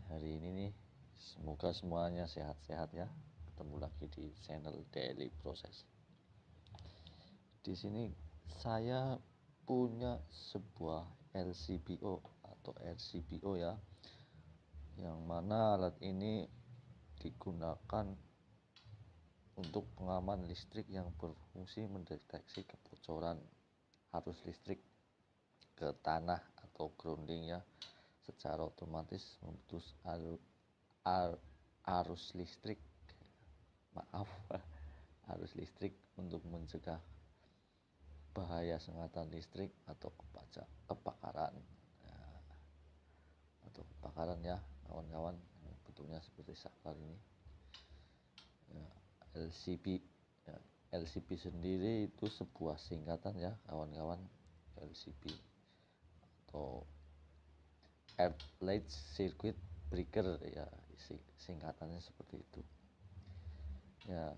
hari ini nih, semoga semuanya sehat-sehat ya. Ketemu lagi di channel Daily Process. Di sini saya punya sebuah LCBO atau RCBO ya, yang mana alat ini digunakan untuk pengaman listrik yang berfungsi mendeteksi kebocoran arus listrik ke tanah atau grounding ya, secara otomatis memutus arus listrik arus listrik untuk mencegah bahaya sengatan listrik atau kebakaran ya kawan-kawan. Bentuknya seperti saklar ini ya, LCB ya. LCB sendiri itu sebuah singkatan ya kawan-kawan. LCB atau Earth Light Circuit Breaker ya, singkatannya seperti itu ya.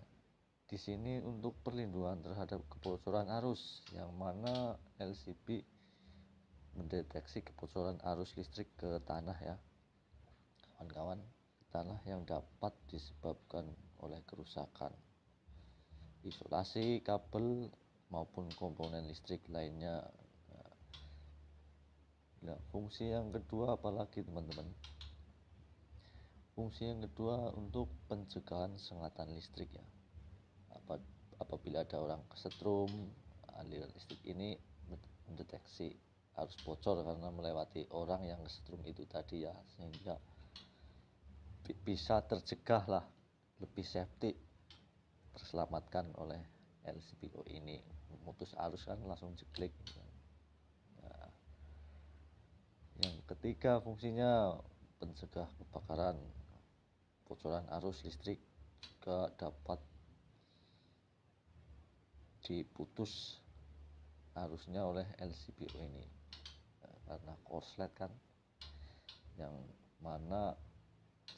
Di sini untuk perlindungan terhadap kebocoran arus, yang mana LCB mendeteksi kebocoran arus listrik ke tanah ya kawan-kawan, tanah yang dapat disebabkan oleh kerusakan, isolasi kabel maupun komponen listrik lainnya. Nah, fungsi yang kedua apalagi teman-teman? Fungsi yang kedua untuk pencegahan sengatan listrik ya. Apabila ada orang kesetrum, aliran listrik ini mendeteksi harus bocor karena melewati orang yang kesetrum itu tadi ya, sehingga bisa tercegah lah, lebih safety, terselamatkan oleh LCBO ini. Memutus arus kan langsung jeglek gitu. Nah, yang ketiga fungsinya pencegah kebakaran. Bocoran arus listrik juga dapat diputus arusnya oleh LCBO ini karena korslet kan, yang mana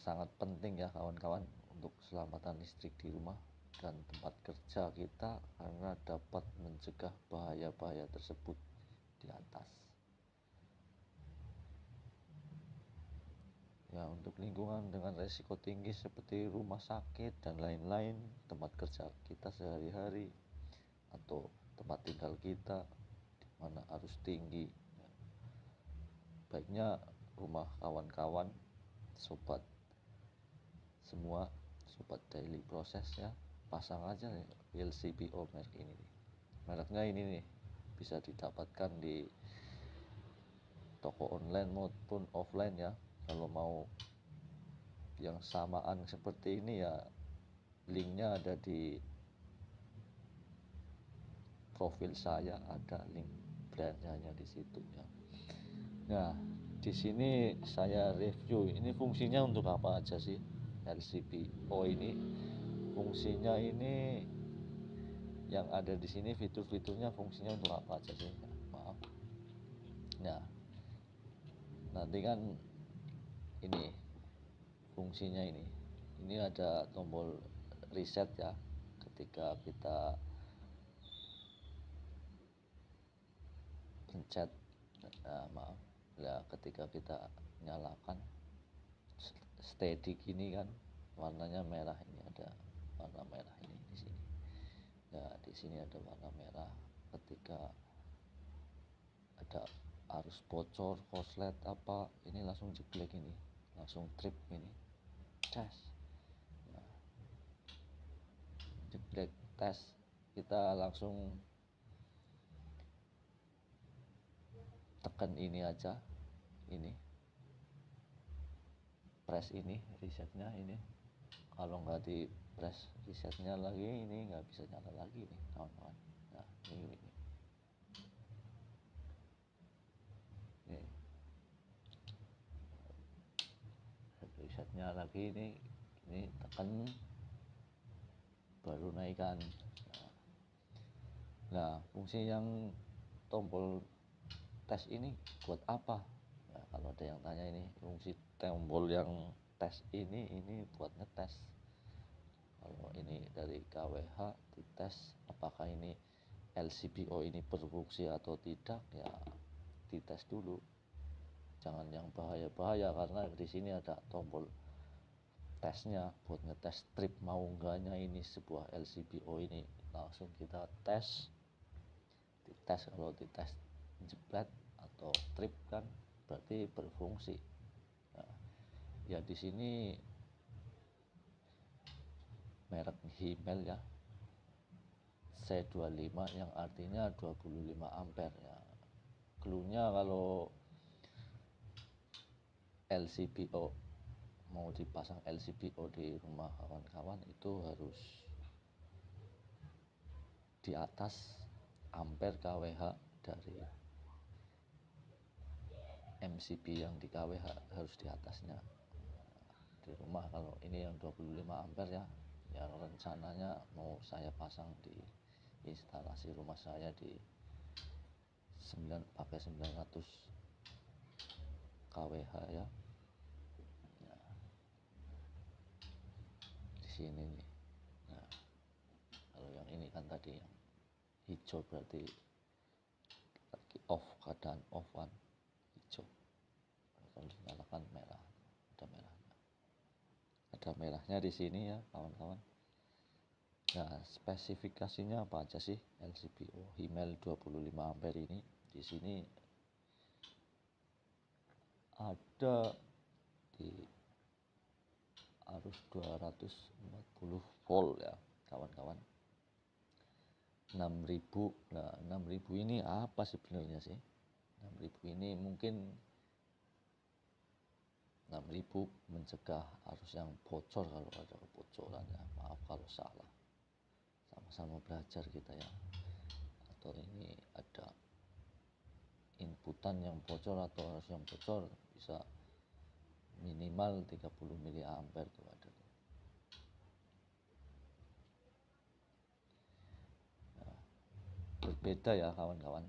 sangat penting ya kawan-kawan untuk keselamatan listrik di rumah dan tempat kerja kita, karena dapat mencegah bahaya-bahaya tersebut di atas ya. Untuk lingkungan dengan resiko tinggi seperti rumah sakit dan lain-lain, tempat kerja kita sehari-hari atau tempat tinggal kita di mana arus tinggi ya, baiknya rumah kawan-kawan, sobat semua, sobat Daily Process ya, pasang aja LCBO merek ini nih. Mereknya ini nih bisa didapatkan di toko online maupun offline ya. Kalau mau yang samaan seperti ini ya, linknya ada di profil saya, ada link brandnya di situ ya. Nah, di sini saya review ini fungsinya untuk apa aja sih LCBO ini. Fungsinya ini yang ada di sini, fitur-fiturnya fungsinya untuk apa aja sih? Maaf. Nah, nanti kan ini fungsinya ini ada tombol reset ya. Ketika kita pencet ketika kita nyalakan steady gini kan, warnanya merah, ini ada warna merah ini di sini ya. Di sini ada warna merah ketika ada arus bocor, korslet apa, ini langsung jeblek, ini langsung trip ini tes. Nah, jeblek tes, kita langsung tekan ini aja, ini press ini resetnya ini. Kalau nggak di press resetnya lagi, ini nggak bisa nyala lagi nih kawan-kawan. Nah, ini resetnya lagi, ini tekan baru naikkan. Nah, fungsi yang tombol tes ini buat apa? Nah, kalau ada yang tanya, ini fungsi tombol yang tes ini buat ngetes. Kalau ini dari KWH dites apakah ini LCBO ini berfungsi atau tidak ya, dites dulu. jangan yang bahaya-bahaya, karena di sini ada tombol tesnya buat ngetes trip mau enggaknya ini sebuah LCPO ini. Langsung kita tes, dites, kalau dites jepret atau trip kan berarti berfungsi. Nah, ya di sini merek Himmel ya, C25 yang artinya 25 ampere ya. Cluenya kalau LCPO mau dipasang LCPO di rumah kawan-kawan itu harus di atas ampere kWh dari MCB yang di kWh, harus di atasnya. Di rumah kalau ini yang 25 ampere ya, yang rencananya mau saya pasang di instalasi rumah saya di 900 kWh ya. Nah, di sini nih. Nah, kalau yang ini kan tadi yang hijau berarti lagi off, keadaan off kan, hijau. Kalau dinyalakan merah, ada merahnya di sini ya kawan-kawan. Nah, spesifikasinya apa aja sih LCPO Himmel 25 ampere ini? Di sini ada di arus 240 volt ya kawan-kawan, 6000. Nah, 6000 ini apa sebenarnya sih? 6000 ini mungkin 6000 mencegah arus yang bocor kalau ada kebocoran ya. Maaf kalau salah, sama-sama belajar kita ya. Atau ini ada inputan yang bocor atau arus yang bocor, bisa minimal 30 mA tuh ada. Nah, berbeda ya kawan-kawan,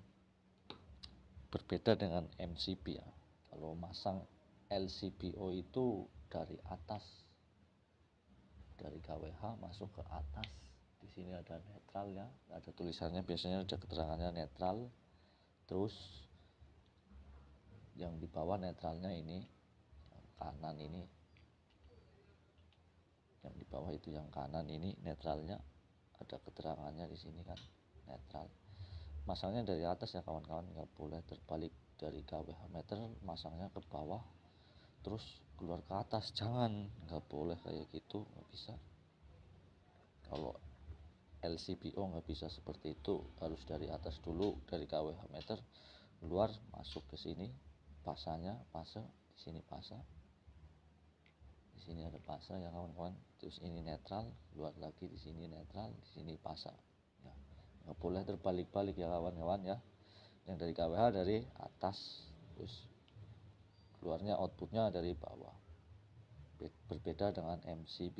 berbeda dengan MCB ya. Kalau masang LCPO itu dari atas, dari kWh masuk ke atas. Di sini ada netral ya, ada tulisannya, biasanya ada keterangannya netral. Terus yang di bawah netralnya ini, yang kanan ini, yang di bawah itu yang kanan ini netralnya, ada keterangannya di sini kan, netral. Masangnya dari atas ya kawan-kawan, nggak boleh terbalik dari kWh meter, masangnya ke bawah terus keluar ke atas, jangan, nggak boleh kayak gitu, nggak bisa. Kalau LCPO nggak bisa seperti itu, harus dari atas dulu, dari kWh meter keluar masuk ke sini, pasanya pase di sini, pasa di sini ada pasa ya kawan-kawan. Terus ini netral, keluar lagi di sini netral, di sini pasa ya. Nggak boleh terbalik-balik ya kawan-kawan ya. Yang dari kWh dari atas, terus keluarnya outputnya dari bawah. Berbeda dengan MCB,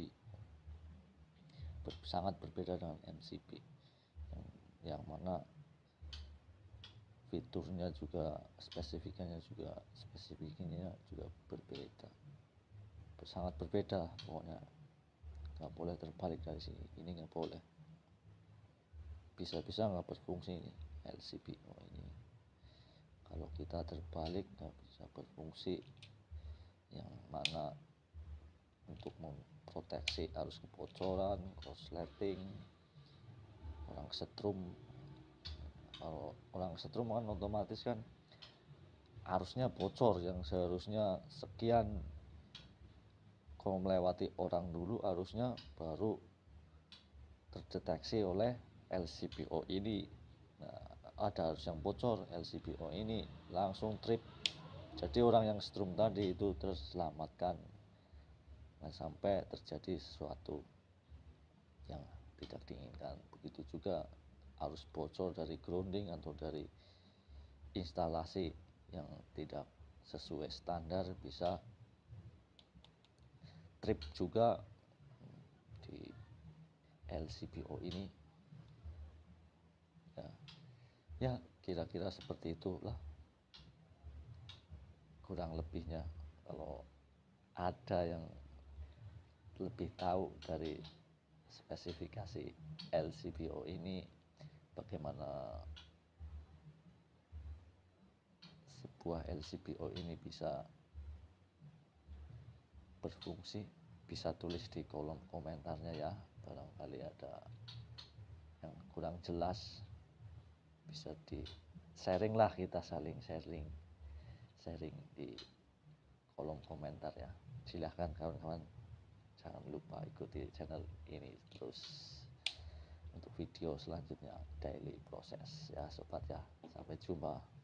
sangat berbeda dengan MCB yang mana fiturnya juga, spesifikasinya juga berbeda, sangat berbeda pokoknya. Nggak boleh terbalik dari sini, ini nggak boleh, bisa-bisa nggak berfungsi ini LCPO ini. Kalau kita terbalik nggak bisa berfungsi, yang mana untuk memproteksi arus kebocoran, korsleting, orang setrum. Kalau orang setrum kan otomatis kan arusnya bocor, yang seharusnya sekian, kalau melewati orang dulu arusnya baru terdeteksi oleh LCPO ini. Nah, ada arus yang bocor, LCPO ini langsung trip, jadi orang yang setrum tadi itu terselamatkan, nah sampai terjadi sesuatu yang tidak diinginkan. Begitu juga arus bocor dari grounding atau dari instalasi yang tidak sesuai standar, bisa trip juga di LCPO ini ya. Ya kira-kira seperti itulah kurang lebihnya. Kalau ada yang lebih tahu dari spesifikasi LCPO ini, bagaimana buah LCBO ini bisa berfungsi, bisa tulis di kolom komentarnya ya. Barangkali ada yang kurang jelas, bisa di sharing lah, kita saling sharing di kolom komentar ya. Silahkan kawan-kawan, jangan lupa ikuti channel ini terus untuk video selanjutnya daily proses ya sobat ya. Sampai jumpa.